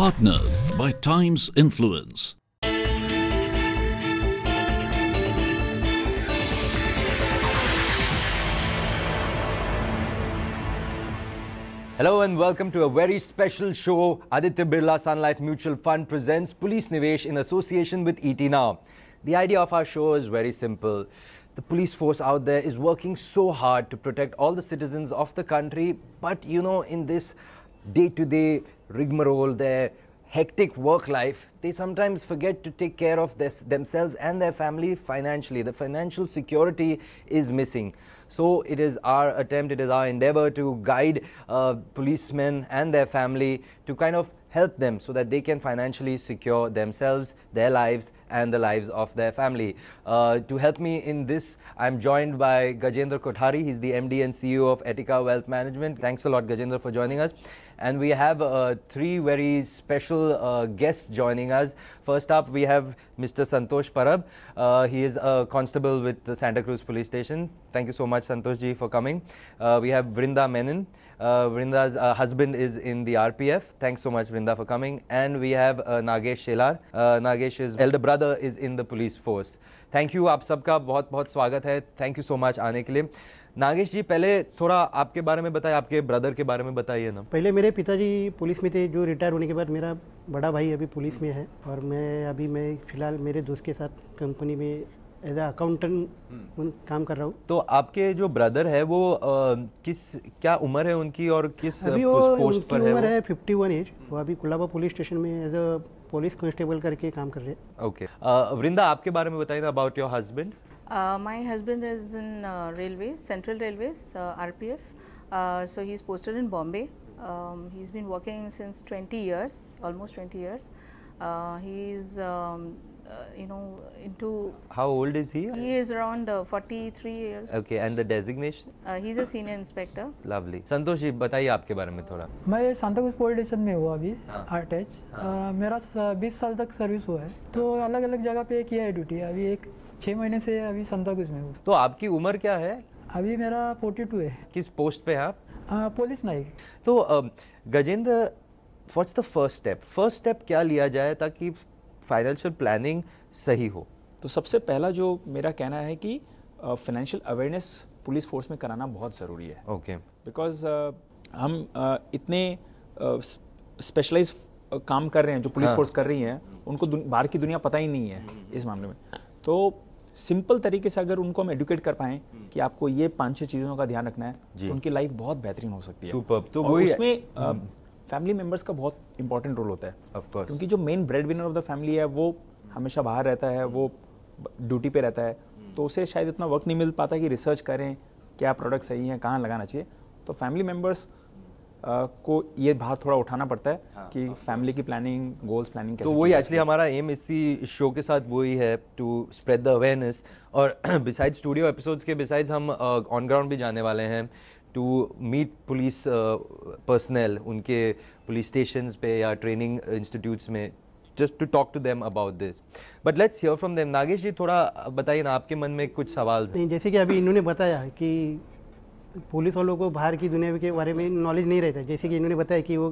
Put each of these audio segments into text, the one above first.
Partnered by Times Influence. Hello and welcome to a very special show. Aditya Birla Sun Life Mutual Fund presents Police Nivesh in association with ET Now. The idea of our show is very simple. The police force out there is working so hard to protect all the citizens of the country, but you know, in this day-to-day rigmarole, their hectic work life, they sometimes forget to take care of themselves and their family financially. The financial security is missing. So it is our attempt, it is our endeavor to guide policemen and their family to kind of help them so that they can financially secure themselves, their lives and the lives of their family. To help me in this, I'm joined by Gajendra Kothari. He's the MD and CEO of Etica Wealth Management. Thanks a lot, Gajendra, for joining us. And we have three very special guests joining us. First up, we have Mr. Santosh Parab. He is a constable with the Santa Cruz Police Station. Thank you so much, Santosh ji, for coming. We have Vrinda Menon. Vrinda's husband is in the RPF. Thanks so much, Vrinda, for coming. And we have Nagesh Shelar. Nagesh's elder brother is in the police force. Thank you, आप सबका बहुत बहुत स्वागत है. Thank you so much आने के लिए. नागेश जी, पहले थोड़ा आपके बारे में बताइए, आपके ब्रदर के बारे में बताइए ना. पहले मेरे पिताजी पुलिस में थे, जो रिटायर होने के बाद मेरा बड़ा भाई अभी पुलिस में है और मैं फिलहाल मेरे दोस्त के साथ कंपनी में एज अ अकाउंटेंट काम कर रहा हूँ. तो आपके जो ब्रदर है वो क्या उम्र है उनकी और किस पोस्ट पर है? उम्र है 51 एज. वो अभी कुलाबा पुलिस स्टेशन में एज अ पुलिस कांस्टेबल करके काम कर रहे हैं. ओके. वृंदा, आपके बारे में बताइए about your husband. My husband is in Railways, Central Railways, RPF. So he's posted in Bombay. He's been working since 20 years, almost 20 years. He's into. How old is he? He is around 43 years. Okay, and the designation? He's a senior inspector. Lovely. Santosh ji, बताइए आपके बारे में थोड़ा. मैं Santa cruise police station में हूँ अभी, attach. मेरा 20 साल तक सर्विस हुआ है, तो अलग अलग जगह पे किया है ड्यूटी. अभी 6 महीने से अभी सांता क्रूज में हूँ. तो आपकी उम्र क्या है? अभी मेरा 42 है. किस पोस्ट पे हैं आप? पुलिस नाइक. तो Gajendra, what's the first step? First step क्या लिया जाए ताकि फाइनेंशियल प्लानिंग सही हो? तो सबसे पहला जो मेरा कहना है कि फाइनेंशियल अवेयरनेस पुलिस फोर्स में कराना बहुत ज़रूरी है. ओके. बिकॉज हम इतने स्पेशलाइज काम कर रहे हैं जो पुलिस फोर्स कर रही हैं, उनको बाहर की दुनिया पता ही नहीं है इस मामले में. तो सिंपल तरीके से अगर उनको हम एडुकेट कर पाएं कि आपको ये 5-6 चीज़ों का ध्यान रखना है, तो उनकी लाइफ बहुत बेहतरीन हो सकती है. सुपर्ब. तो वही उसमें फैमिली मेंबर्स का बहुत इंपॉर्टेंट रोल होता है. Of course. क्योंकि जो main bread winner of the family है वो हमेशा बाहर रहता है, वो ड्यूटी पे रहता है, तो उसे शायद इतना वक्त नहीं मिल पाता कि रिसर्च करें क्या प्रोडक्ट सही है, कहाँ लगाना चाहिए. तो फैमिली मेंबर्स को ये भार थोड़ा उठाना पड़ता है कि फैमिली की प्लानिंग, गोल्स प्लानिंग कैसे. तो वही एक्चुअली हमारा एम इसी शो के साथ वही है, टू स्प्रेड द अवेयरनेस. और बिसाइड स्टूडियो एपिसोड्स के बिसाइड्स हम ऑन ग्राउंड भी जाने वाले हैं टू मीट पुलिस पर्सनल, उनके पुलिस स्टेशंस पे या ट्रेनिंग इंस्टीट्यूट्स में, just to talk to them about this. But let's hear from them. Nagesh ji, थोड़ा बताइए ना, आपके मन में कुछ सवाल हैं? जैसे कि अभी इन्होंने बताया कि पुलिस वालों को बाहर की दुनिया के बारे में नॉलेज नहीं रहता. जैसे कि इन्होंने बताया कि वो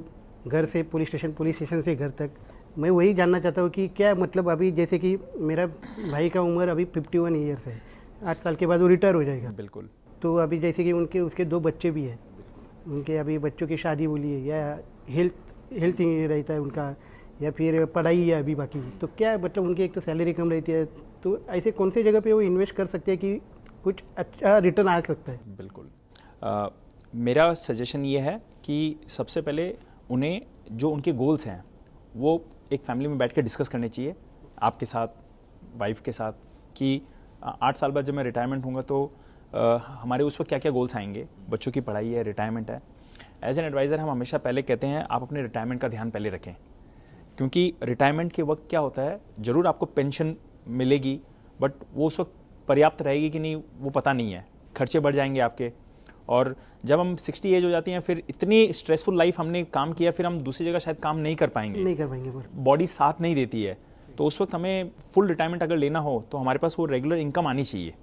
घर से पुलिस स्टेशन से घर तक. मैं वही जानना चाहता हूँ कि क्या मतलब, अभी जैसे कि मेरा भाई का उम्र अभी 51 ईयर्स है, 8 साल के बाद वो रिटायर हो जाएगा. बिल्कुल. तो अभी जैसे कि उसके 2 बच्चे भी हैं, उनके अभी बच्चों की शादी बोली है या हेल्थ रहता है उनका, या फिर पढ़ाई है अभी बाकी. तो क्या मतलब उनकी एक तो सैलरी कम रहती है, तो ऐसे कौन सी जगह पे वो इन्वेस्ट कर सकते हैं कि कुछ अच्छा रिटर्न आ सकता है? बिल्कुल. मेरा सजेशन ये है कि सबसे पहले उन्हें जो उनके गोल्स हैं वो एक फैमिली में बैठ कर डिस्कस करने चाहिए, आपके साथ, वाइफ के साथ, कि 8 साल बाद जब मैं रिटायरमेंट होऊंगा तो हमारे उस वक्त क्या क्या गोल्स आएंगे. बच्चों की पढ़ाई है, रिटायरमेंट है. एज एन एडवाइज़र हम हमेशा पहले कहते हैं आप अपने रिटायरमेंट का ध्यान पहले रखें, क्योंकि रिटायरमेंट के वक्त क्या होता है, ज़रूर आपको पेंशन मिलेगी बट वो उस वक्त पर्याप्त रहेगी कि नहीं वो पता नहीं है. खर्चे बढ़ जाएंगे आपके, और जब हम 60 एज हो जाती हैं फिर इतनी स्ट्रेसफुल लाइफ हमने काम किया, फिर हम दूसरी जगह शायद काम नहीं कर पाएंगे, बॉडी साथ नहीं देती है. तो उस वक्त हमें फुल रिटायरमेंट अगर लेना हो तो हमारे पास वो रेगुलर इनकम आनी चाहिए.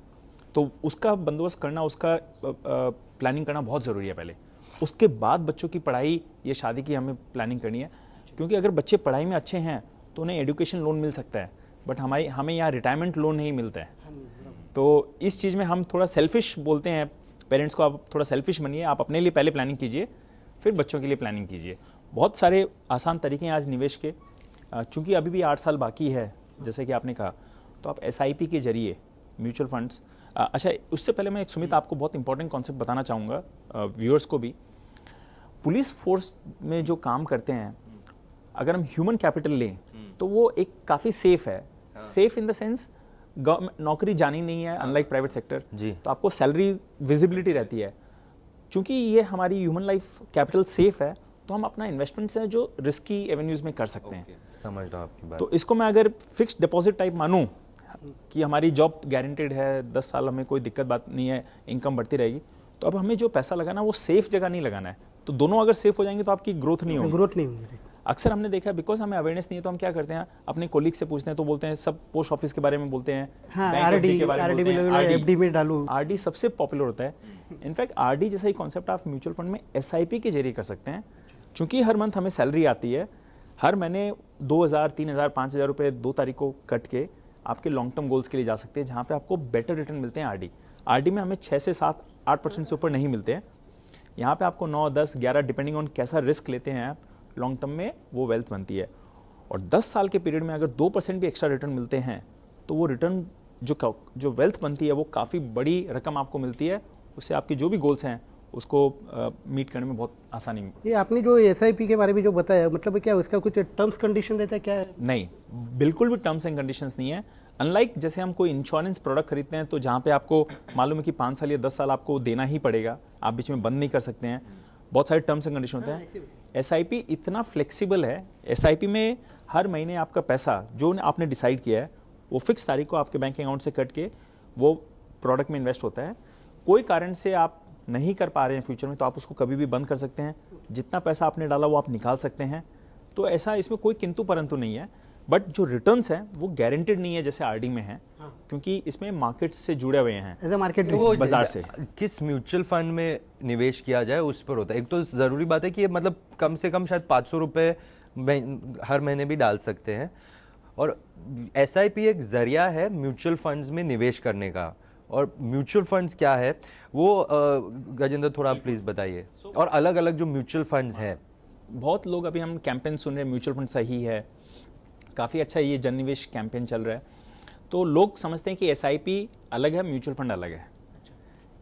तो उसका बंदोबस्त करना, उसका प्लानिंग करना बहुत ज़रूरी है पहले. उसके बाद बच्चों की पढ़ाई या शादी की हमें प्लानिंग करनी है. क्योंकि अगर बच्चे पढ़ाई में अच्छे हैं तो उन्हें एजुकेशन लोन मिल सकता है, बट हमें यहाँ रिटायरमेंट लोन नहीं मिलता है। तो इस चीज़ में हम थोड़ा सेल्फिश बोलते हैं पेरेंट्स को, आप थोड़ा सेल्फिश बनिए, आप अपने लिए पहले प्लानिंग कीजिए, फिर बच्चों के लिए प्लानिंग कीजिए। बहुत सारे आसान तरीके हैं आज निवेश के, चूँकि अभी भी 8 साल बाकी है जैसे कि आपने कहा, तो आप SIP के जरिए म्यूचुअल फंड्स। अच्छा, उससे पहले मैं सुमित आपको बहुत इंपॉर्टेंट कॉन्सेप्ट बताना चाहूँगा व्यूअर्स को भी। पुलिस फोर्स में जो काम करते हैं, अगर हम ह्यूमन कैपिटल लें तो वो एक काफ़ी सेफ है। सेफ इन द सेंस नौकरी जानी नहीं है, अनलाइक प्राइवेट सेक्टर जी, तो आपको सैलरी विजिबिलिटी रहती है। चूंकि ये हमारी ह्यूमन लाइफ कैपिटल सेफ है, तो हम अपना इन्वेस्टमेंट्स हैं जो रिस्की एवेन्यूज में कर सकते हैं। समझ रहा हूं आपकी बात। तो इसको मैं अगर फिक्स्ड डिपॉजिट टाइप मानूं कि हमारी जॉब गारंटेड है, 10 साल हमें कोई दिक्कत बात नहीं है, इनकम बढ़ती रहेगी, तो अब हमें जो पैसा लगाना वो सेफ जगह नहीं लगाना है। तो दोनों अगर सेफ हो जाएंगे तो आपकी ग्रोथ नहीं होगी। अक्सर हमने देखा है, बिकॉज हमें अवेयरनेस नहीं है तो हम क्या करते हैं, अपने कोलीग से पूछते हैं तो बोलते हैं सब पोस्ट ऑफिस के बारे में बोलते हैं, आरडी के बारे में बोलते हैं, एफडी में डालूं। आरडी सबसे पॉपुलर होता है। इनफैक्ट आरडी जैसा ही कॉन्सेप्ट आप म्यूचुअल फंड में SIP के जरिए कर सकते हैं। चूंकि हर मंथ हमें सैलरी आती है, हर महीने 2000, 3000, 5000 रुपये 2 तारीख को कट के आपके लॉन्ग टर्म गोल्स के लिए जा सकते हैं, जहाँ पे आपको बेटर रिटर्न मिलते हैं। आरडी में हमें 6 से 7, 8% से ऊपर नहीं मिलते हैं। यहाँ पे आपको 9, 10, 11 डिपेंडिंग ऑन कैसा रिस्क लेते हैं आप, लॉन्ग टर्म में वो वेल्थ बनती है। और 10 साल के पीरियड में अगर 2% भी एक्स्ट्रा रिटर्न मिलते हैं तो वो रिटर्न जो वेल्थ बनती है वो काफ़ी बड़ी रकम आपको मिलती है। उससे आपके जो भी गोल्स हैं उसको मीट करने में बहुत आसानी। ये आपने जो SIP के बारे में जो बताया, मतलब क्या उसका कुछ टर्म्स कंडीशन रहता है क्या? नहीं, बिल्कुल भी टर्म्स एंड कंडीशंस नहीं है। अनलाइक जैसे हम कोई इंश्योरेंस प्रोडक्ट खरीदते हैं तो जहाँ पे आपको मालूम है कि 5 साल या 10 साल आपको देना ही पड़ेगा, आप बीच में बंद नहीं कर सकते हैं, बहुत सारे टर्म्स एंड कंडीशन होते हैं। SIP इतना फ्लेक्सिबल है, SIP में हर महीने आपका पैसा जो आपने डिसाइड किया है वो फिक्स तारीख को आपके बैंक अकाउंट से कट के वो प्रोडक्ट में इन्वेस्ट होता है। कोई कारण से आप नहीं कर पा रहे हैं फ्यूचर में तो आप उसको कभी भी बंद कर सकते हैं, जितना पैसा आपने डाला वो आप निकाल सकते हैं। तो ऐसा इसमें कोई किंतु परंतु नहीं है, बट जो रिटर्न्स हैं वो गारंटेड नहीं है जैसे आरडी में है, क्योंकि इसमें मार्केट से जुड़े हुए हैं, मार्केट बाजार से। किस म्यूचुअल फंड में निवेश किया जाए उस पर होता है। एक तो जरूरी बात है कि ये मतलब कम से कम शायद 500 रुपये हर महीने भी डाल सकते हैं, और SIP एक जरिया है म्यूचुअल फंड्स में निवेश करने का। और म्यूचुअल फंड्स क्या है वो गजेंद्र थोड़ा प्लीज बताइए, और अलग अलग जो म्यूचुअल फंड्स हैं। बहुत लोग अभी हम कैंपेन सुन रहे हैं म्यूचुअल फंड सही है, काफ़ी अच्छा ये जन निवेश कैंपेन चल रहा है, तो लोग समझते हैं कि SIP अलग है, म्यूचुअल फंड अलग है,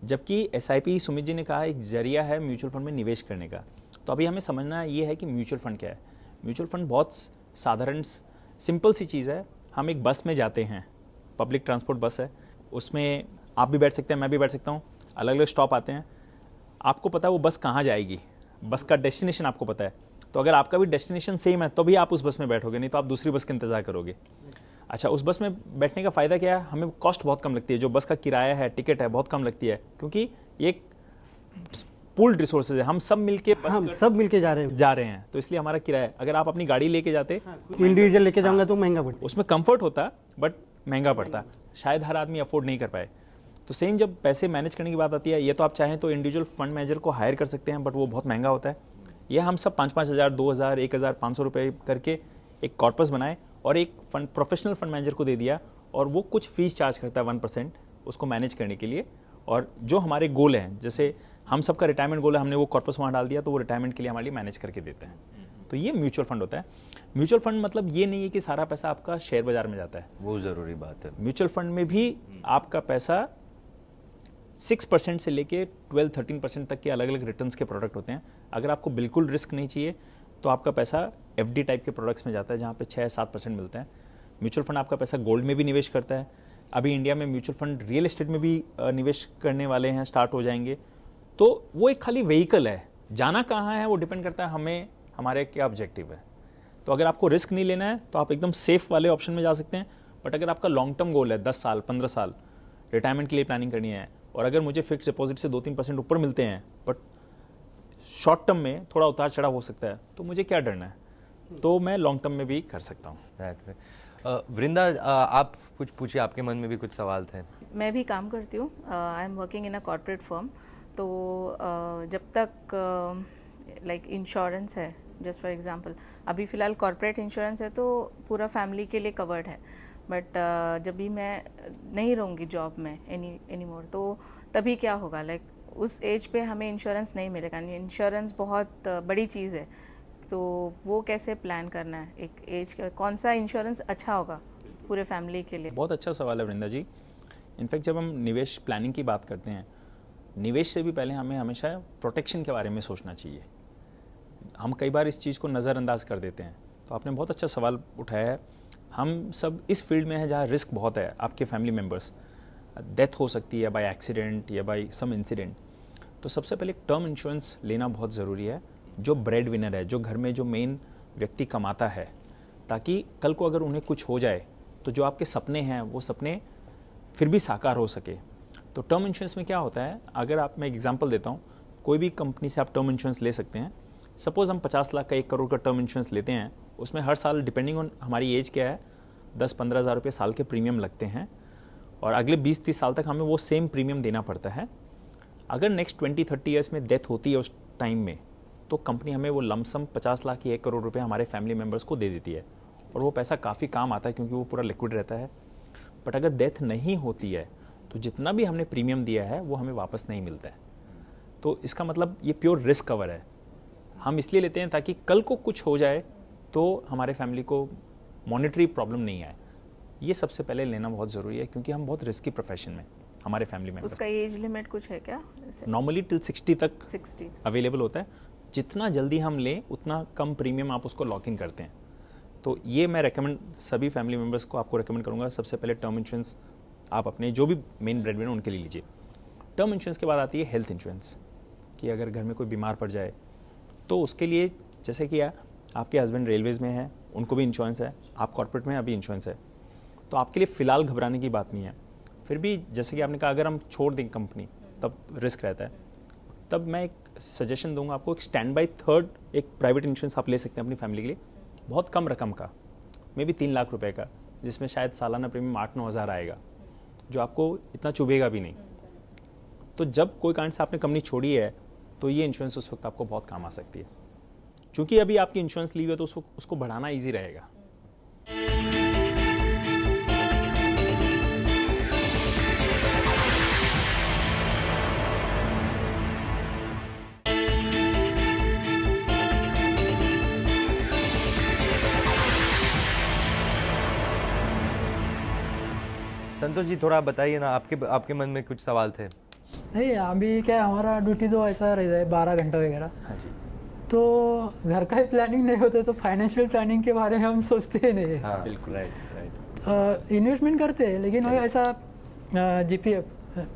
जबकि SIP सुमित जी ने कहा एक जरिया है म्यूचुअल फंड में निवेश करने का। तो अभी हमें समझना ये है कि म्यूचुअल फंड क्या है। म्यूचुअल फंड बहुत साधारण सिंपल सी चीज़ है। हम एक बस में जाते हैं, पब्लिक ट्रांसपोर्ट बस है, उसमें आप भी बैठ सकते हैं, मैं भी बैठ सकता हूँ, अलग अलग स्टॉप आते हैं, आपको पता है वो बस कहाँ जाएगी, बस का डेस्टिनेशन आपको पता है, तो अगर आपका भी डेस्टिनेशन सेम है तो भी आप उस बस में बैठोगे, नहीं तो आप दूसरी बस का इंतजार करोगे। अच्छा, उस बस में बैठने का फ़ायदा क्या है, हमें कॉस्ट बहुत कम लगती है, जो बस का किराया है, टिकट है, बहुत कम लगती है, क्योंकि ये एक पूल्ड रिसोर्सेज है, हम सब मिलके जा रहे हैं, तो इसलिए हमारा किराया। अगर आप अपनी गाड़ी लेके जाते, इंडिविजुअल लेके जाऊंगा तो महंगा पड़ता, उसमें कंफर्ट होता बट महंगा पड़ता, शायद हर आदमी अफोर्ड नहीं कर पाए। तो सेम जब पैसे मैनेज करने की बात आती है, ये तो आप चाहें तो इंडिविजुअल फंड मैनेजर को हायर कर सकते हैं, बट वो बहुत महंगा होता है। ये हम सब 5-5 हज़ार, 2,000, 1,500 रुपये करके एक कॉर्पस बनाए और एक फंड प्रोफेशनल फंड मैनेजर को दे दिया, और वो कुछ फीस चार्ज करता है 1% उसको मैनेज करने के लिए। और जो हमारे गोल हैं, जैसे हम सबका रिटायरमेंट गोल है, हमने वो कॉर्पस वहाँ डाल दिया, तो वो रिटायरमेंट के लिए हमारे लिए मैनेज करके देते हैं। तो ये म्यूचुअल फंड होता है। म्यूचुअल फंड मतलब ये नहीं है कि सारा पैसा आपका शेयर बाजार में जाता है, वो ज़रूरी बात है। म्यूचुअल फंड में भी आपका पैसा 6% से लेके 12-13% तक के अलग अलग रिटर्न्स के प्रोडक्ट होते हैं। अगर आपको बिल्कुल रिस्क नहीं चाहिए तो आपका पैसा FD टाइप के प्रोडक्ट्स में जाता है, जहाँ पे 6-7% मिलते हैं। म्यूचुअल फंड आपका पैसा गोल्ड में भी निवेश करता है। अभी इंडिया में म्यूचुअल फंड रियल एस्टेट में भी निवेश करने वाले हैं, स्टार्ट हो जाएंगे। तो वो एक खाली व्हीकल है, जाना कहाँ है वो डिपेंड करता है हमें, हमारे क्या ऑब्जेक्टिव है। तो अगर आपको रिस्क नहीं लेना है तो आप एकदम सेफ वाले ऑप्शन में जा सकते हैं, बट अगर आपका लॉन्ग टर्म गोल है 10 साल 15 साल रिटायरमेंट के लिए प्लानिंग करनी है, और अगर मुझे फिक्स डिपॉजिट से 2-3% ऊपर मिलते हैं, बट शॉर्ट टर्म में थोड़ा उतार चढ़ाव हो सकता है, तो मुझे क्या डरना है, तो मैं लॉन्ग टर्म में भी कर सकता हूँ। वृंदा, आप कुछ पूछिए, आपके मन में भी कुछ सवाल थे। मैं भी काम करती हूँ, I am working in a corporate firm. तो जब तक लाइक इंश्योरेंस है, जस्ट फॉर एग्जांपल अभी फ़िलहाल कॉर्पोरेट इंश्योरेंस है तो पूरा फैमिली के लिए कवर्ड है, बट जब भी मैं नहीं रहूँगी जॉब में एनी मोर, तो तभी क्या होगा, लाइक उस एज पे हमें इंश्योरेंस नहीं मिलेगा। इंश्योरेंस बहुत बड़ी चीज़ है, तो वो कैसे प्लान करना है एक एज का, कौन सा इंश्योरेंस अच्छा होगा पूरे फैमिली के लिए? बहुत अच्छा सवाल है वृंदा जी। इनफैक्ट जब हम निवेश प्लानिंग की बात करते हैं, निवेश से भी पहले हमें हमेशा प्रोटेक्शन के बारे में सोचना चाहिए। हम कई बार इस चीज़ को नज़रअंदाज कर देते हैं, तो आपने बहुत अच्छा सवाल उठाया है। हम सब इस फील्ड में हैं जहाँ रिस्क बहुत है। आपके फैमिली मेम्बर्स डेथ हो सकती है बाय एक्सीडेंट या बाय सम इंसिडेंट, तो सबसे पहले टर्म इंश्योरेंस लेना बहुत ज़रूरी है। जो ब्रेड विनर है, जो घर में जो मेन व्यक्ति कमाता है, ताकि कल को अगर उन्हें कुछ हो जाए तो जो आपके सपने हैं वो सपने फिर भी साकार हो सके। तो टर्म इंश्योरेंस में क्या होता है, अगर आप, मैं एग्जांपल देता हूँ, कोई भी कंपनी से आप टर्म इंश्योरेंस ले सकते हैं। सपोज़ हम 50 लाख का 1 करोड़ का टर्म इंश्योरेंस लेते हैं, उसमें हर साल डिपेंडिंग ऑन हमारी एज क्या है 10-15 हज़ार रुपये साल के प्रीमियम लगते हैं, और अगले 20-30 साल तक हमें वो सेम प्रीमियम देना पड़ता है। अगर नेक्स्ट 20-30 ईयर्स में डेथ होती है उस टाइम में, तो कंपनी हमें वो लमसम 50 लाख की 1 करोड़ रुपए हमारे फैमिली मेम्बर्स को दे देती है, और वो पैसा काफ़ी काम आता है क्योंकि वो पूरा लिक्विड रहता है। बट अगर डेथ नहीं होती है तो जितना भी हमने प्रीमियम दिया है वो हमें वापस नहीं मिलता है। तो इसका मतलब ये प्योर रिस्क कवर है। हम इसलिए लेते हैं ताकि कल को कुछ हो जाए तो हमारे फैमिली को मॉनेटरी प्रॉब्लम नहीं आए। ये सबसे पहले लेना बहुत ज़रूरी है, क्योंकि हम बहुत रिस्की प्रोफेशन में हमारे फैमिली में। उसका एज लिमिट कुछ है क्या? नॉर्मली टिल 60 तक 60 अवेलेबल होता है। जितना जल्दी हम लें उतना कम प्रीमियम आप उसको लॉक इन करते हैं। तो ये मैं रेकमेंड सभी फैमिली मेम्बर्स को आपको रेकमेंड करूँगा, सबसे पहले टर्म इंश्योरेंस आप अपने जो भी मेन ब्रेडविनर उनके लिए लीजिए। टर्म इंश्योरेंस के बाद आती है हेल्थ इंश्योरेंस, कि अगर घर में कोई बीमार पड़ जाए तो उसके लिए, जैसे कि आपके हस्बैंड रेलवेज़ में है, उनको भी इंश्योरेंस है, आप कॉर्पोरेट में अभी इंश्योरेंस है, तो आपके लिए फ़िलहाल घबराने की बात नहीं है। फिर भी जैसे कि आपने कहा, अगर हम छोड़ दें कंपनी तब रिस्क रहता है। तब मैं एक सजेशन दूंगा आपको, एक स्टैंड बाई थर्ड एक प्राइवेट इंश्योरेंस आप ले सकते हैं अपनी फैमिली के लिए, बहुत कम रकम का, मे बी 3 लाख रुपए का, जिसमें शायद सालाना प्रीमियम 8-9 हज़ार आएगा, जो आपको इतना चुभेगा भी नहीं। तो जब कोई कारण से आपने कंपनी छोड़ी है तो ये इंश्योरेंस उस वक्त आपको बहुत काम आ सकती है। क्योंकि अभी आपकी इंश्योरेंस ली हुई है तो उसको बढ़ाना ईजी रहेगा। संतोष जी, थोड़ा बताइए ना, आपके मन में कुछ सवाल थे? नहीं, अभी क्या हमारा ड्यूटी तो ऐसा रहता है 12 घंटा वगैरह। हाँ जी। तो घर का ही प्लानिंग नहीं होता तो फाइनेंशियल प्लानिंग के बारे में हम सोचते ही नहीं। हाँ, बिल्कुल राइट। इन्वेस्टमेंट करते हैं, लेकिन वो ऐसा जीपीएफ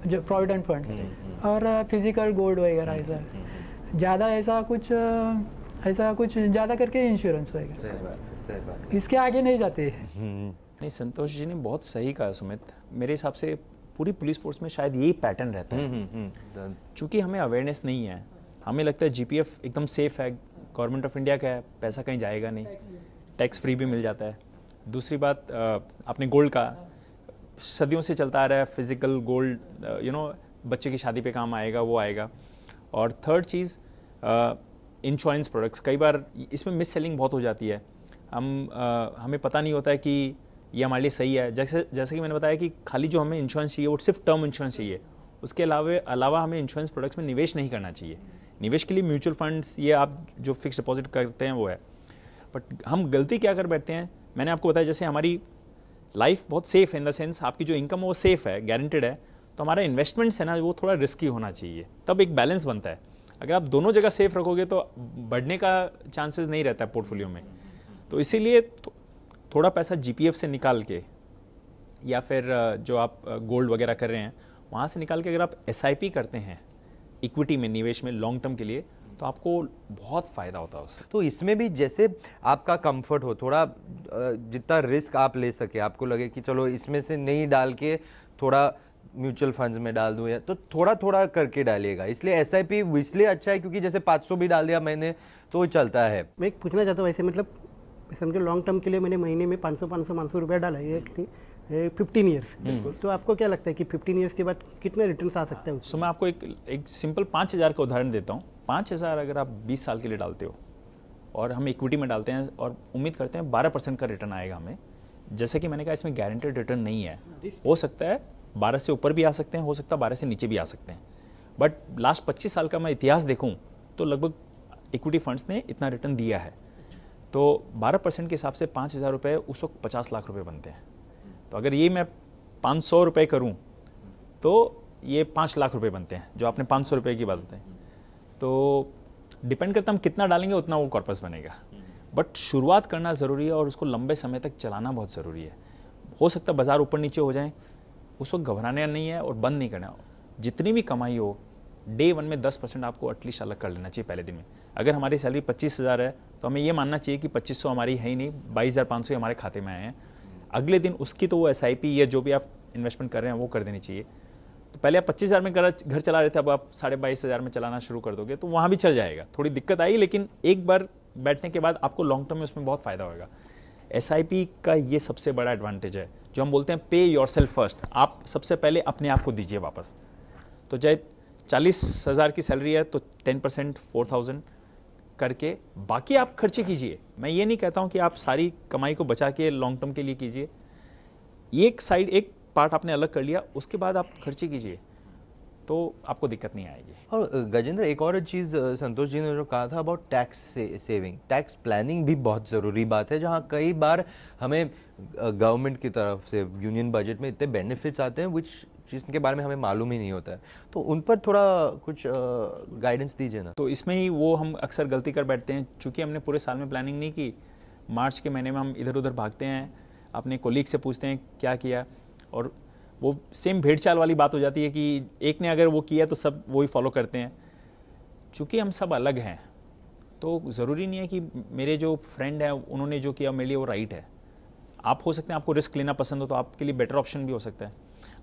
जो प्रोविडेंट फंड और फिजिकल गोल्ड वगैरह ऐसा ज़्यादा ऐसा कुछ ज़्यादा करके इंश्योरेंस वगैरह, इसके आगे नहीं जाते। नहीं, संतोष जी ने बहुत सही कहा सुमित। मेरे हिसाब से पूरी पुलिस फोर्स में शायद यही पैटर्न रहता है। चूंकि हमें अवेयरनेस नहीं है, हमें लगता है जीपीएफ एकदम सेफ है, गवर्नमेंट ऑफ इंडिया का है, पैसा कहीं जाएगा नहीं, टैक्स फ्री भी मिल जाता है। दूसरी बात, आपने गोल्ड का सदियों से चलता आ रहा है, फिजिकल गोल्ड बच्चे की शादी पे काम आएगा, वो आएगा। और थर्ड चीज़, इंश्योरेंस प्रोडक्ट्स, कई बार इसमें मिस सेलिंग बहुत हो जाती है। हमें पता नहीं होता है कि ये हमारे लिए सही है। जैसे कि मैंने बताया कि खाली जो हमें इंश्योरेंस चाहिए वो सिर्फ टर्म इंश्योरेंस चाहिए, उसके अलावा हमें इंश्योरेंस प्रोडक्ट्स में निवेश नहीं करना चाहिए। निवेश के लिए म्यूचुअल फंड्स, ये आप जो फिक्स डिपॉजिट करते हैं वो है। बट हम गलती क्या कर बैठते हैं, मैंने आपको बताया, जैसे हमारी लाइफ बहुत सेफ है, इन द सेंस आपकी जो इनकम है वो सेफ है, गारंटेड है, तो हमारा इन्वेस्टमेंट्स है ना वो थोड़ा रिस्की होना चाहिए, तब एक बैलेंस बनता है। अगर आप दोनों जगह सेफ रखोगे तो बढ़ने का चांसेस नहीं रहता है पोर्टफोलियो में। तो इसीलिए थोड़ा पैसा जीपीएफ से निकाल के, या फिर जो आप गोल्ड वगैरह कर रहे हैं वहाँ से निकाल के अगर आप एसआईपी करते हैं इक्विटी में, निवेश में लॉन्ग टर्म के लिए, तो आपको बहुत फ़ायदा होता है उससे। तो इसमें भी जैसे आपका कंफर्ट हो, थोड़ा जितना रिस्क आप ले सके, आपको लगे कि चलो इसमें से नहीं डाल के थोड़ा म्यूचुअल फंड्स में डाल दूं, तो थोड़ा थोड़ा करके डालिएगा। इसलिए एसआईपी इसलिए अच्छा है क्योंकि जैसे 500 भी डाल दिया मैंने तो चलता है। मैं एक पूछना चाहता हूँ, वैसे मतलब समझो लॉन्ग टर्म के लिए मैंने महीने में 500 रुपया डाला है 15 ईयर्स, तो आपको क्या लगता है कि 15 ईयर्स के बाद कितने रिटर्न आ सकते हैं? सो मैं आपको एक सिंपल 5,000 का उदाहरण देता हूँ। 5,000 अगर आप 20 साल के लिए डालते हो और हम इक्विटी में डालते हैं और उम्मीद करते हैं 12% का रिटर्न आएगा हमें। जैसे कि मैंने कहा, इसमें गारंटेड रिटर्न नहीं है, हो सकता है 12 से ऊपर भी आ सकते हैं, हो सकता है 12 से नीचे भी आ सकते हैं। बट लास्ट 25 साल का मैं इतिहास देखूं तो लगभग इक्विटी फंड्स ने इतना रिटर्न दिया है। तो 12% के हिसाब से 5,000 रुपये उस वक्त 50 लाख रुपए बनते हैं। तो अगर ये मैं 500 रुपये करूं तो ये 5 लाख रुपए बनते हैं, जो आपने 500 रुपये की बात बताई। तो डिपेंड करता है हम कितना डालेंगे उतना वो कॉर्पस बनेगा। बट शुरुआत करना ज़रूरी है और उसको लंबे समय तक चलाना बहुत ज़रूरी है। हो सकता है बाज़ार ऊपर नीचे हो जाए, उस वक्त घबराना नहीं है और बंद नहीं करना। जितनी भी कमाई हो, डे 1 में 10% आपको एटलीस्ट अलग कर लेना चाहिए पहले दिन में। अगर हमारी सैलरी 25,000 है तो हमें ये मानना चाहिए कि 2,500 हमारी है ही नहीं, 22,500 हमारे खाते में आए हैं। अगले दिन उसकी तो वो SIP या जो भी आप इन्वेस्टमेंट कर रहे हैं वो कर देनी चाहिए। तो पहले आप 25,000 में घर चला रहे थे, अब आप 22,500 में चलाना शुरू कर दोगे तो वहाँ भी चल जाएगा। थोड़ी दिक्कत आई, लेकिन एक बार बैठने के बाद आपको लॉन्ग टर्म में उसमें बहुत फ़ायदा होगा। SIP का ये सबसे बड़ा एडवांटेज है, जो हम बोलते हैं पे योरसेल्फ फर्स्ट। आप सबसे पहले अपने आप को दीजिए वापस। तो चाहे 40,000 की सैलरी है तो 10% 4,000 करके बाकी आप खर्चे कीजिए। मैं ये नहीं कहता हूँ कि आप सारी कमाई को बचा के लॉन्ग टर्म के लिए कीजिए। एक साइड, एक पार्ट आपने अलग कर लिया, उसके बाद आप खर्चे कीजिए तो आपको दिक्कत नहीं आएगी। और गजेंद्र, एक और चीज़ संतोष जी ने जो कहा था about tax saving, tax planning भी बहुत ज़रूरी बात है, जहाँ कई बार हमें गवर्नमेंट की तरफ से यूनियन बजट में इतने बेनिफिट्स आते हैं जिसके बारे में हमें मालूम ही नहीं होता है। तो उन पर थोड़ा कुछ गाइडेंस दीजिए ना। तो इसमें ही वो हम अक्सर गलती कर बैठते हैं, चूँकि हमने पूरे साल में प्लानिंग नहीं की। मार्च के महीने में हम इधर उधर भागते हैं, अपने कोलीग से पूछते हैं क्या किया, और वो सेम भेड़ चाल वाली बात हो जाती है कि एक ने अगर वो किया तो सब वही फॉलो करते हैं। चूँकि हम सब अलग हैं तो ज़रूरी नहीं है कि मेरे जो फ्रेंड है उन्होंने जो किया मेरे लिए वो राइट है। आप हो सकते हैं आपको रिस्क लेना पसंद हो तो आपके लिए बेटर ऑप्शन भी हो सकता है,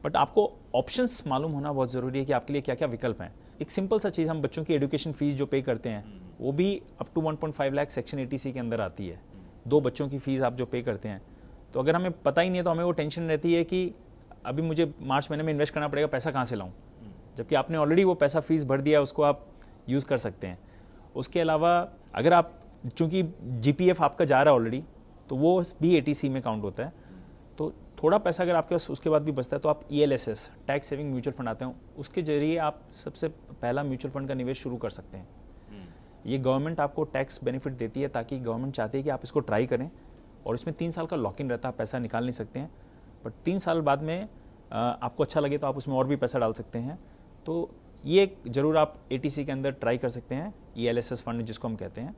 बट आपको ऑप्शंस मालूम होना बहुत ज़रूरी है कि आपके लिए क्या क्या विकल्प हैं। एक सिंपल सा चीज़, हम बच्चों की एजुकेशन फीस जो पे करते हैं वो भी up to 1.5 lakh section 80C के अंदर आती है। 2 बच्चों की फीस आप जो पे करते हैं, तो अगर हमें पता ही नहीं है तो हमें वो टेंशन रहती है कि अभी मुझे मार्च महीने में इन्वेस्ट करना पड़ेगा, पैसा कहाँ से लाऊं, जबकि आपने ऑलरेडी वो पैसा फीस भर दिया, उसको आप यूज़ कर सकते हैं। उसके अलावा अगर आप, चूँकि GPF आपका जा रहा है ऑलरेडी, तो वो भी 80C में काउंट होता है। तो थोड़ा पैसा अगर आपके पास उसके बाद भी बचता है तो आप ELSS, tax saving mutual fund आते हैं, उसके जरिए आप सबसे पहला म्यूचुअल फंड का निवेश शुरू कर सकते हैं। ये गवर्नमेंट आपको टैक्स बेनिफिट देती है ताकि गवर्नमेंट चाहती है कि आप इसको ट्राई करें, और इसमें 3 साल का लॉक इन रहता है, पैसा निकाल नहीं सकते हैं, बट 3 साल बाद में आपको अच्छा लगे तो आप उसमें और भी पैसा डाल सकते हैं। तो ये ज़रूर आप 80C के अंदर ट्राई कर सकते हैं, ELSS फंड जिसको हम कहते हैं।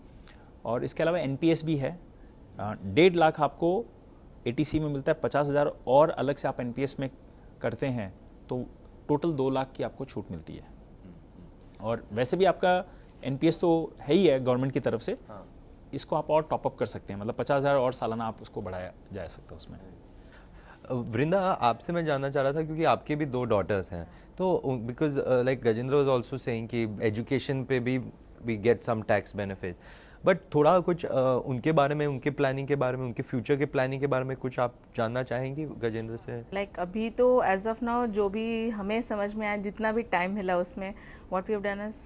और इसके अलावा NPS भी है, 1.5 लाख आपको 80C में मिलता है, 50,000 और अलग से आप NPS में करते हैं तो टोटल 2 लाख की आपको छूट मिलती है। और वैसे भी आपका NPS तो है ही है गवर्नमेंट की तरफ से, इसको आप और टॉपअप कर सकते हैं, मतलब 50,000 और सालाना आप उसको बढ़ाया जा सकता है उसमें। वृंदा, आपसे मैं जानना चाह रहा था क्योंकि आपके भी 2 डॉटर्स हैं, तो because like Gajendra was also saying कि एजुकेशन पे भी we get some tax benefit, but थोड़ा कुछ उनके बारे में, उनके प्लानिंग के बारे में, उनके फ्यूचर के प्लानिंग के बारे में कुछ आप जानना चाहेंगी गजेंद्र से? लाइक अभी तो एज ऑफ नाउ जो भी हमें समझ में आया, जितना भी टाइम मिला उसमें what we have done is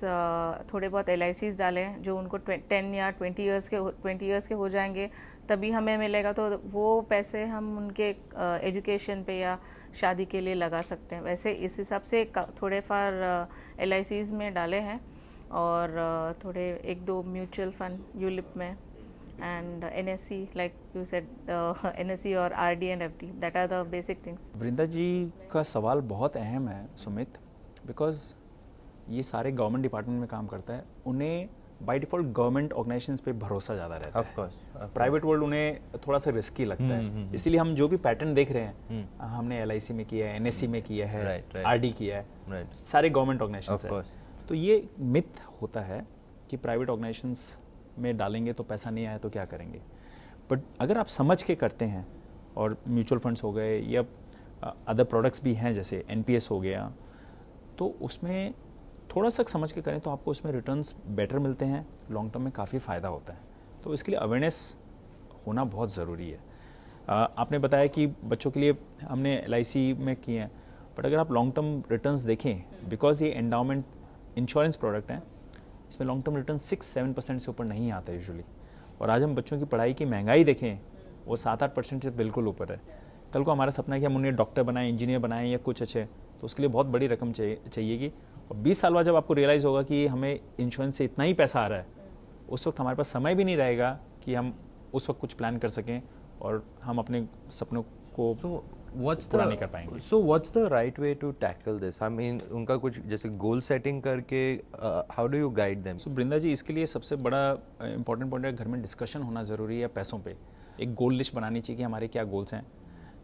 थोड़े बहुत LICs डाले जो उनको 10 या 20 इयर्स के हो जाएंगे तभी हमें मिलेगा, तो वो पैसे हम उनके एजुकेशन पे या शादी के लिए लगा सकते हैं। वैसे इस हिसाब से थोड़े फार LICs में डाले हैं और थोड़े 1-2 म्यूचुअल फंड यूलिप में and NSE, like you said, NSE और RD and FD, that are the basic things. वृंदा जी का सवाल बहुत अहम है सुमित, बिकॉज ये सारे गवर्नमेंट डिपार्टमेंट में काम करता है, उन्हें बाय डिफॉल्ट गवर्नमेंट ऑर्गेनाइजेशंस पे भरोसा ज़्यादा रहता है। ऑफ कोर्स प्राइवेट वर्ल्ड उन्हें थोड़ा सा रिस्की लगता है, इसलिए हम जो भी पैटर्न देख रहे हैं, हमने LIC में किया है, NSE में किया है, RD किया है, सारे गवर्नमेंट ऑर्गेनाइजेशंस है। तो ये मिथ होता है कि प्राइवेट ऑर्गेनाइजेशंस में डालेंगे तो पैसा नहीं आया तो क्या करेंगे, बट अगर आप समझ के करते हैं, और म्यूचुअल फंड्स हो गए या अदर प्रोडक्ट्स भी हैं जैसे NPS हो गया, तो उसमें थोड़ा सा समझ के करें तो आपको उसमें रिटर्न्स बेटर मिलते हैं, लॉन्ग टर्म में काफ़ी फ़ायदा होता है। तो इसके लिए अवेयरनेस होना बहुत ज़रूरी है। आपने बताया कि बच्चों के लिए हमने LIC में किए हैं, बट अगर आप लॉन्ग टर्म रिटर्न्स देखें, बिकॉज ये एंडाउमेंट इंश्योरेंस प्रोडक्ट है, इसमें लॉन्ग टर्म रिटर्न 6-7% से ऊपर नहीं आता यूजुअली। और आज हम बच्चों की पढ़ाई की महंगाई देखें, वो 7-8% से बिल्कुल ऊपर है। कल को हमारा सपना है कि हम उन्हें डॉक्टर बनाएं, इंजीनियर बनाएं या कुछ अच्छे, तो उसके लिए बहुत बड़ी रकम चाहिएगी। और 20 साल बाद जब आपको रियलाइज़ होगा कि हमें इंश्योरेंस से इतना ही पैसा आ रहा है, उस वक्त हमारे पास समय भी नहीं रहेगा कि हम उस वक्त कुछ प्लान कर सकें और हम अपने सपनों को पूरा नहीं कर पाएंगे। So what's the right way to tackle this? I mean, उनका कुछ जैसे गोल सेटिंग करके how do you guide them? सो बृंदा जी, इसके लिए सबसे बड़ा इंपॉर्टेंट पॉइंट है, घर में डिस्कशन होना ज़रूरी है पैसों पे। एक गोल लिस्ट बनानी चाहिए कि हमारे क्या गोल्स हैं,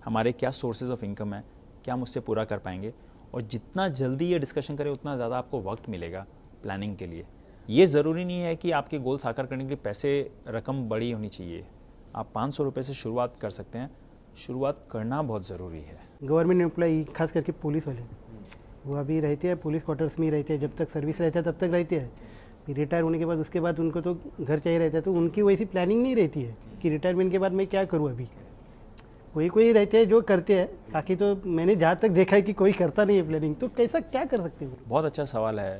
हमारे क्या सोर्सेज ऑफ इनकम है, क्या हम उससे पूरा कर पाएंगे। और जितना जल्दी ये डिस्कशन करें उतना ज़्यादा आपको वक्त मिलेगा प्लानिंग के लिए। ये ज़रूरी नहीं है कि आपके गोल साकार करने के लिए पैसे रकम बड़ी होनी चाहिए। आप 500 रुपये से शुरुआत कर सकते हैं। शुरुआत करना बहुत ज़रूरी है। गवर्नमेंट एम्प्लॉई, खास करके पुलिस वाले, वो अभी रहते हैं पुलिस क्वार्टर्स में ही रहते हैं, जब तक सर्विस रहता है तब तक रहते हैं। फिर रिटायर होने के बाद उसके बाद उनको तो घर चाहिए रहता है, तो उनकी वैसी प्लानिंग नहीं रहती है कि रिटायरमेंट के बाद मैं क्या करूँ। अभी कोई रहते हैं जो करते हैं, बाकी तो मैंने जहाँ तक देखा है कि कोई करता नहीं है प्लानिंग। तो कैसा क्या कर सकते हो? बहुत अच्छा सवाल है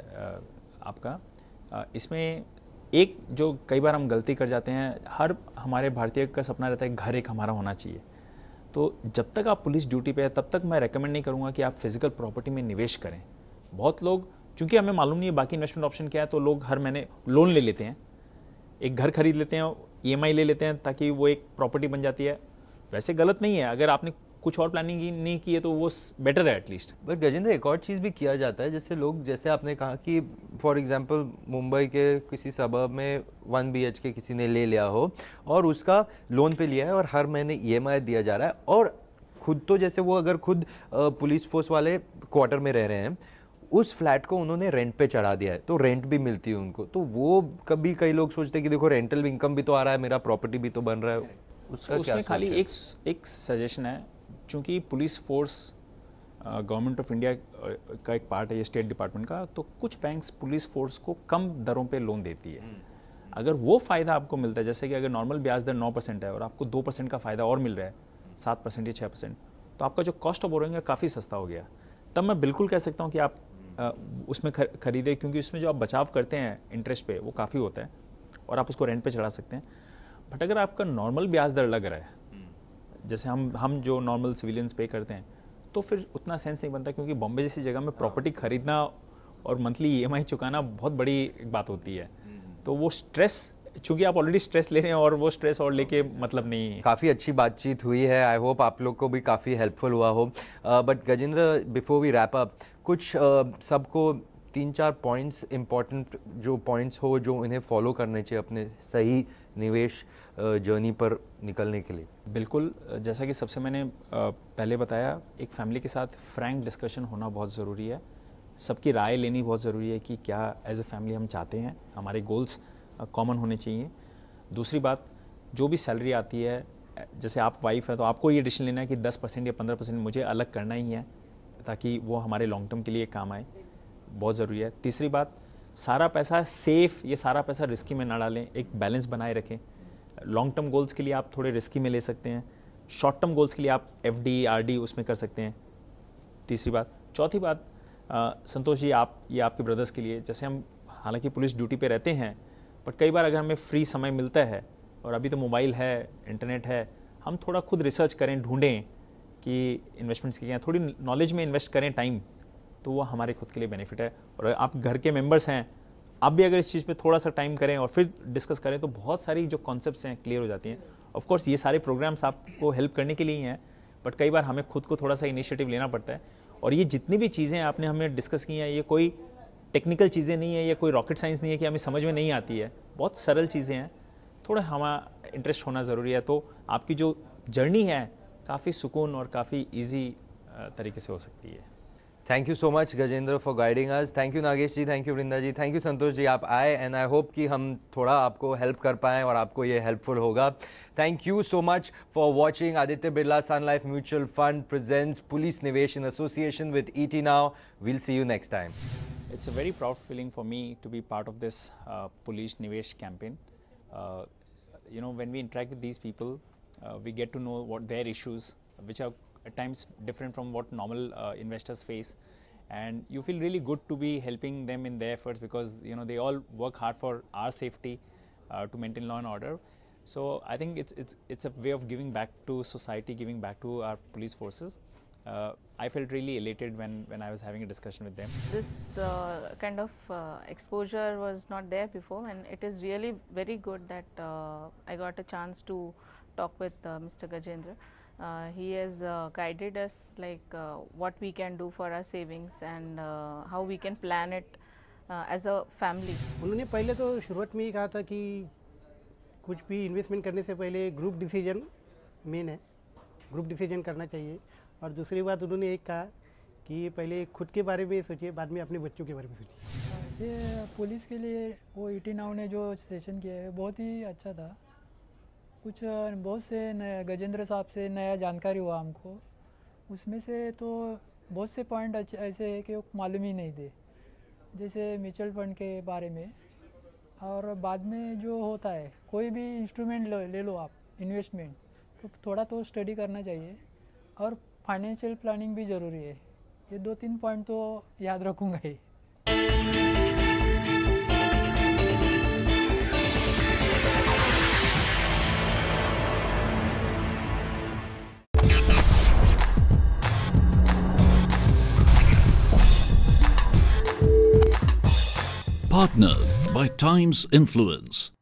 आपका। इसमें एक जो कई बार हम गलती कर जाते हैं, हर हमारे भारतीय का सपना रहता है घर एक हमारा होना चाहिए। तो जब तक आप पुलिस ड्यूटी पे है तब तक मैं रेकमेंड नहीं करूँगा कि आप फिजिकल प्रॉपर्टी में निवेश करें। बहुत लोग, चूंकि हमें मालूम नहीं है बाकी इन्वेस्टमेंट ऑप्शन क्या है, तो लोग हर महीने लोन ले लेते हैं, एक घर खरीद लेते हैं, EMI ले लेते हैं ताकि वो एक प्रॉपर्टी बन जाती है। वैसे गलत नहीं है, अगर आपने कुछ और प्लानिंग नहीं की है तो वो बेटर है एटलीस्ट। बट गजेंद्र, एक और चीज़ भी किया जाता है, जैसे लोग, जैसे आपने कहा कि फॉर एग्जांपल मुंबई के किसी सबब में 1 BHK किसी ने ले लिया हो और उसका लोन पे लिया है और हर महीने EMI दिया जा रहा है, और खुद तो जैसे वो अगर खुद पुलिस फोर्स वाले क्वार्टर में रह रहे हैं, उस फ्लैट को उन्होंने रेंट पे चढ़ा दिया है, तो रेंट भी मिलती है उनको। तो वो कभी कई लोग सोचते हैं कि देखो रेंटल इनकम भी तो आ रहा है, मेरा प्रॉपर्टी भी तो बन रहा है। उसका क्या उसमें खाली सोच है? एक सजेशन है, चूंकि police force government of India का एक पार्ट है, ये स्टेट डिपार्टमेंट का, तो कुछ बैंक्स पुलिस फोर्स को कम दरों पे लोन देती है। अगर वो फ़ायदा आपको मिलता है, जैसे कि अगर नॉर्मल ब्याज दर 9% है और आपको 2% का फ़ायदा और मिल रहा है, 7% या 6%, तो आपका जो कॉस्ट ऑफ बोरोइंग है काफ़ी सस्ता हो गया। तब मैं बिल्कुल कह सकता हूँ कि आप उसमें खरीदें, क्योंकि उसमें जो आप बचाव करते हैं इंटरेस्ट पे वो काफ़ी होता है और आप उसको रेंट पे चढ़ा सकते हैं। बट अगर आपका नॉर्मल ब्याज दर लग रहा है, जैसे हम जो नॉर्मल सिविलियंस पे करते हैं, तो फिर उतना सेंस नहीं बनता, क्योंकि बॉम्बे जैसी जगह में प्रॉपर्टी खरीदना और मंथली EMI चुकाना बहुत बड़ी एक बात होती है। तो वो स्ट्रेस, चूंकि आप ऑलरेडी स्ट्रेस ले रहे हैं और वो स्ट्रेस और लेके मतलब नहीं। काफ़ी अच्छी बातचीत हुई है, आई होप आप लोग को भी काफ़ी हेल्पफुल हुआ हो। But Gajendra, before we wrap up, कुछ सबको 3-4 पॉइंट्स, इंपॉर्टेंट जो पॉइंट्स हो जो इन्हें फॉलो करने चाहिए अपने सही निवेश जर्नी पर निकलने के लिए। बिल्कुल, जैसा कि सबसे मैंने पहले बताया, एक फैमिली के साथ फ्रैंक डिस्कशन होना बहुत ज़रूरी है। सबकी राय लेनी बहुत ज़रूरी है कि क्या एज ए फैमिली हम चाहते हैं, हमारे गोल्स कॉमन होने चाहिए। दूसरी बात, जो भी सैलरी आती है, जैसे आप वाइफ है तो आपको ये डिसीजन लेना है कि 10% या 15% मुझे अलग करना ही है, ताकि वो हमारे लॉन्ग टर्म के लिए काम आए, बहुत ज़रूरी है। तीसरी बात, सारा पैसा सेफ, ये सारा पैसा रिस्की में ना डालें, एक बैलेंस बनाए रखें। लॉन्ग टर्म गोल्स के लिए आप थोड़े रिस्की में ले सकते हैं, शॉर्ट टर्म गोल्स के लिए आप FD RD उसमें कर सकते हैं। तीसरी बात। चौथी बात, संतोष जी, ये आपके ब्रदर्स के लिए, जैसे हम हालांकि पुलिस ड्यूटी पे रहते हैं, पर कई बार अगर हमें फ्री समय मिलता है, और अभी तो मोबाइल है, इंटरनेट है, हम थोड़ा खुद रिसर्च करें, ढूंढें कि इन्वेस्टमेंट्स क्या हैं, थोड़ी नॉलेज में इन्वेस्ट करें टाइम, तो वो हमारे खुद के लिए बेनिफिट है। और आप घर के मेंबर्स हैं, आप भी अगर इस चीज़ पे थोड़ा सा टाइम करें और फिर डिस्कस करें, तो बहुत सारी जो कॉन्सेप्ट्स हैं क्लियर हो जाती हैं। ऑफ कोर्स ये सारे प्रोग्राम्स आपको हेल्प करने के लिए ही हैं, बट कई बार हमें खुद को थोड़ा सा इनिशिएटिव लेना पड़ता है। और ये जितनी भी चीज़ें आपने हमें डिस्कस की हैं, ये कोई टेक्निकल चीज़ें नहीं है, ये कोई रॉकेट साइंस नहीं है कि हमें समझ में नहीं आती है, बहुत सरल चीज़ें हैं। थोड़ा हमारा इंटरेस्ट होना ज़रूरी है, तो आपकी जो जर्नी है काफ़ी सुकून और काफ़ी ईजी तरीके से हो सकती है। Thank you so much Gajendra for guiding us. Thank you Nagesh ji, thank you Vrinda ji, thank you Santosh ji, आप आए, एंड आई होप कि हम थोड़ा आपको हेल्प कर पाएँ और आपको ये हेल्पफुल होगा। Thank you so much for watching Aditya Birla Sun Life mutual fund presents पुलिस निवेश in association with ET Now. We'll see you next time. It's a very proud feeling for me to be part of this Police Nivesh campaign. When we interact with these people, we get to know what their issues, which are at times different from what normal investors face, and you feel really good to be helping them in their efforts, because they all work hard for our safety, to maintain law and order. So I think it's a way of giving back to society, giving back to our police forces. I felt really elated when I was having a discussion with them. This kind of exposure was not there before, and it is really very good that I got a chance to talk with Mr. Gajendra. He has guided us like what we can do for our savings and how we can plan it as a family. उन्होंने पहले तो शुरुआत में ही कहा था कि कुछ भी इन्वेस्टमेंट करने से पहले ग्रुप डिसीजन मेन है, ग्रुप डिसीजन करना चाहिए। और दूसरी बात उन्होंने एक कहा कि पहले खुद के बारे में सोचिए, बाद में अपने बच्चों के बारे में सोचिए। ये पुलिस के लिए वो ईटी नाउ ने जो सेशन किया है बहुत ही अच्छा था। कुछ बहुत से नया गजेंद्र साहब से नया जानकारी हुआ हमको, उसमें से तो बहुत से पॉइंट ऐसे है कि वो मालूम ही नहीं थे, जैसे म्यूचुअल फंड के बारे में। और बाद में जो होता है कोई भी इंस्ट्रूमेंट ले लो आप इन्वेस्टमेंट, तो थोड़ा तो स्टडी करना चाहिए और फाइनेंशियल प्लानिंग भी ज़रूरी है। ये 2-3 पॉइंट तो याद रखूँगा ही। Partnered by Times Influence.